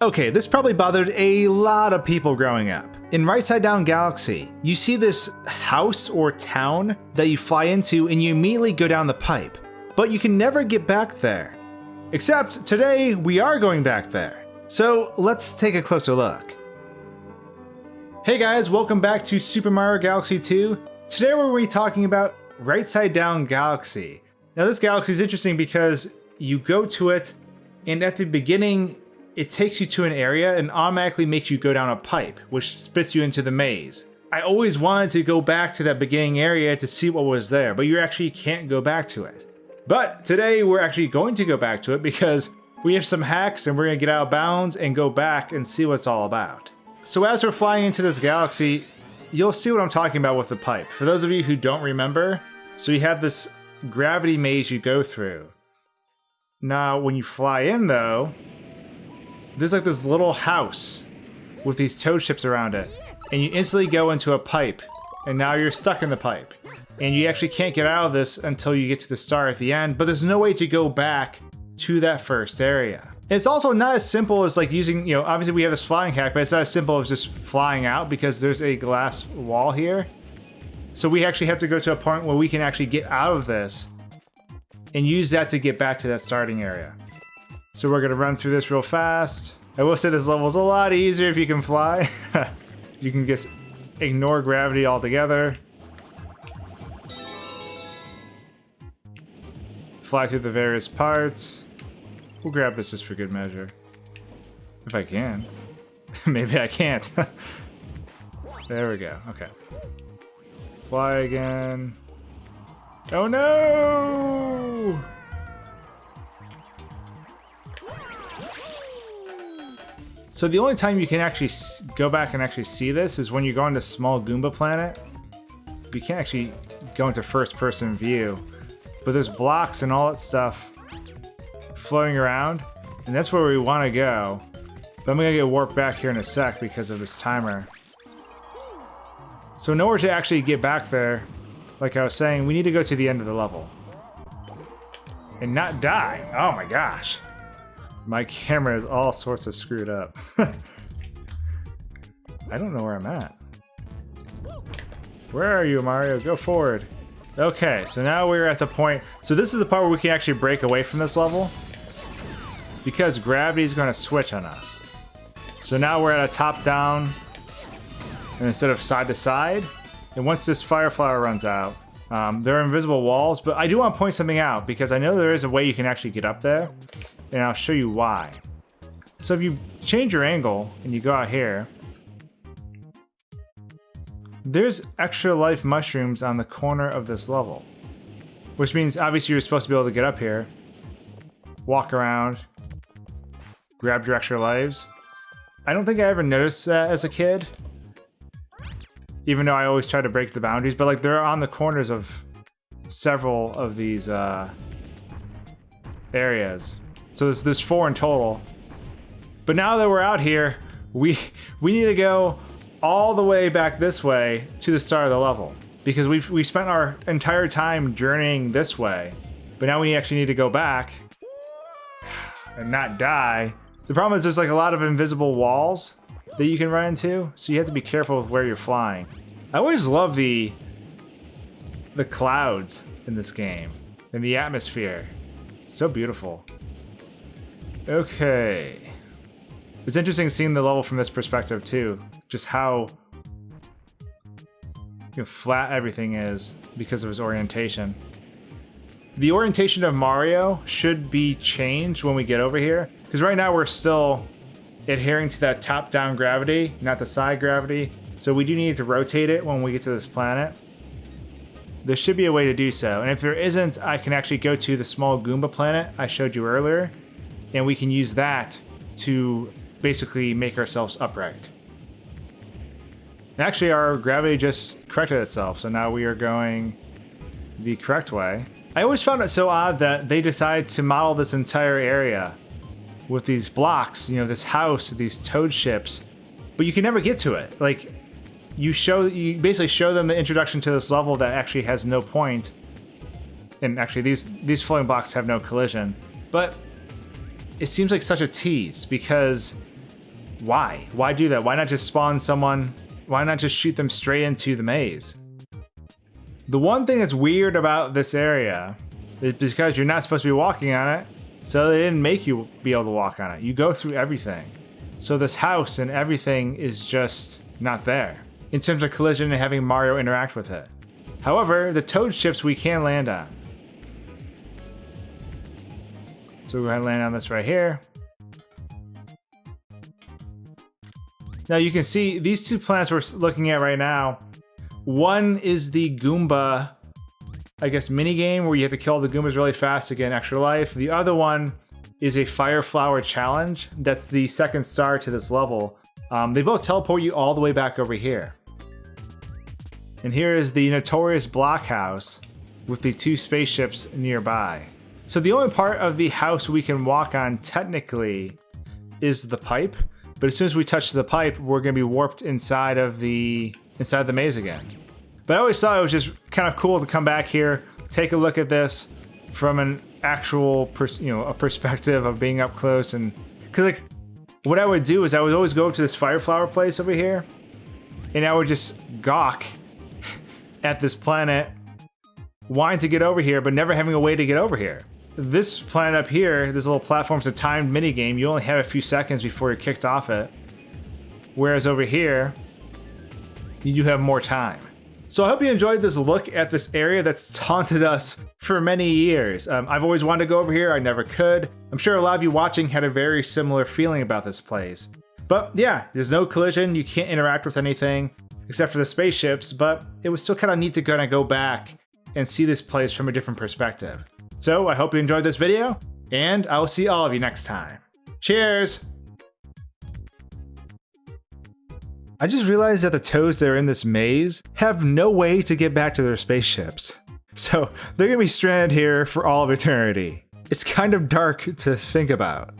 Okay, this probably bothered a lot of people growing up. In Rightside Down Galaxy, you see this house or town that you fly into and you immediately go down the pipe, but you can never get back there. Except today we are going back there. So let's take a closer look. Hey guys, welcome back to Super Mario Galaxy 2. Today we're be talking about Rightside Down Galaxy. Now this galaxy is interesting because you go to it and at the beginning it takes you to an area and automatically makes you go down a pipe, which spits you into the maze. I always wanted to go back to that beginning area to see what was there, but you actually can't go back to it. But today we're actually going to go back to it because we have some hacks and we're gonna get out of bounds and go back and see what it's all about. So as we're flying into this galaxy, you'll see what I'm talking about with the pipe. For those of you who don't remember, so you have this gravity maze you go through. Now when you fly in though, there's like this little house with these toad ships around it, and you instantly go into a pipe, and now you're stuck in the pipe. And you actually can't get out of this until you get to the star at the end, but there's no way to go back to that first area. And it's also not as simple as like using, obviously we have this flying hack, but it's not as simple as just flying out because there's a glass wall here. So we actually have to go to a point where we can actually get out of this and use that to get back to that starting area. So we're gonna run through this real fast. I will say this level is a lot easier if you can fly. You can just ignore gravity altogether. Fly through the various parts. We'll grab this just for good measure. If I can. Maybe I can't. There we go, okay. Fly again. Oh no! So the only time you can actually go back and actually see this is when you go on this small Goomba planet. You can't actually go into first person view, but there's blocks and all that stuff floating around, and that's where we want to go. But I'm gonna get warped back here in a sec because of this timer. So in order to actually get back there, like I was saying, we need to go to the end of the level. And not die. Oh my gosh. My camera is all sorts of screwed up. I don't know where I'm at. Where are you, Mario? Go forward. Okay, so now we're at the point. So this is the part where we can actually break away from this level because gravity is going to switch on us. So now we're at a top-down and instead of side-to-side. And once this fire flower runs out, there are invisible walls, but I do want to point something out because I know there is a way you can actually get up there. And I'll show you why. So if you change your angle and you go out here, there's extra life mushrooms on the corner of this level, which means obviously you're supposed to be able to get up here, walk around, grab your extra lives. I don't think I ever noticed that as a kid, even though I always try to break the boundaries, but like they're on the corners of several of these areas. So there's 4 in total. But now that we're out here, we need to go all the way back this way to the start of the level. Because we spent our entire time journeying this way. But now we actually need to go back and not die. The problem is there's like a lot of invisible walls that you can run into. So you have to be careful with where you're flying. I always love the clouds in this game and the atmosphere. It's so beautiful. Okay. It's interesting seeing the level from this perspective too. Just how flat everything is because of his orientation. The orientation of Mario should be changed when we get over here. Because right now we're still adhering to that top-down gravity, not the side gravity. So we do need to rotate it when we get to this planet. There should be a way to do so. And if there isn't, I can actually go to the small Goomba planet I showed you earlier. And we can use that to basically make ourselves upright. Actually, our gravity just corrected itself, so now we are going the correct way. I always found it so odd that they decided to model this entire area with these blocks, this house, these toad ships, but you can never get to it. Like, you basically show them the introduction to this level that actually has no point. And actually, these floating blocks have no collision. But it seems like such a tease because Why? Why do that? Why not just spawn someone? Why not just shoot them straight into the maze? The one thing that's weird about this area is because you're not supposed to be walking on it, so they didn't make you be able to walk on it. You go through everything. So this house and everything is just not there in terms of collision and having Mario interact with it. However, the toad ships we can land on. So we're going to land on this right here. Now you can see these two planets we're looking at right now. One is the Goomba, I guess, mini game where you have to kill the Goombas really fast to get an extra life. The other one is a Fire Flower challenge. That's the second star to this level. They both teleport you all the way back over here. And here is the notorious blockhouse with the two spaceships nearby. So the only part of the house we can walk on technically is the pipe. But as soon as we touch the pipe, we're going to be warped inside the maze again. But I always thought it was just kind of cool to come back here, take a look at this from an actual, a perspective of being up close. And because like, what I would do is I would always go to this Fire Flower place over here, and I would just gawk at this planet, wanting to get over here, but never having a way to get over here. This planet up here, this little platform's a timed mini game. You only have a few seconds before you're kicked off it. Whereas over here, you do have more time. So I hope you enjoyed this look at this area that's taunted us for many years. I've always wanted to go over here, I never could. I'm sure a lot of you watching had a very similar feeling about this place. But yeah, there's no collision, you can't interact with anything except for the spaceships, but it was still kind of neat to kind of go back and see this place from a different perspective. So I hope you enjoyed this video, and I will see all of you next time. Cheers! I just realized that the toads that are in this maze have no way to get back to their spaceships. So they're gonna be stranded here for all of eternity. It's kind of dark to think about.